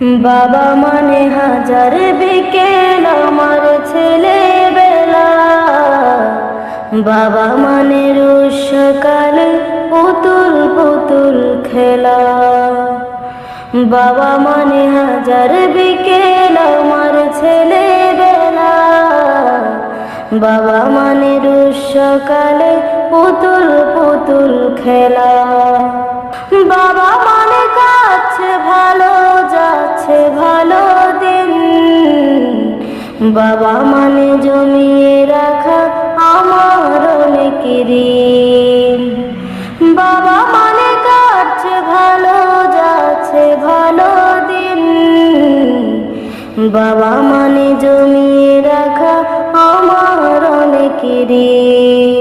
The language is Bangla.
বাবা মানে হাজার বিকেল আমার ছেলেবেলা, বাবা মানে রোজ সকালে পুতুল পুতুল খেলা। বাবা মানে হাজার বিকেল আমার ছেলেবেলা, বাবা মানে রোজ সকালে পুতুল পুতুল খেলা। বাবা মানে কাছে ভালো যাচ্ছে ভালো দিন, বাবা মানে জমিয়ে রাখা আমার অনেক ঋণ। বাবা মানে কাছে ভালো যাচ্ছে ভালো দিন, বাবা মানে জমিয়ে রাখা আমার অনেক ঋণ।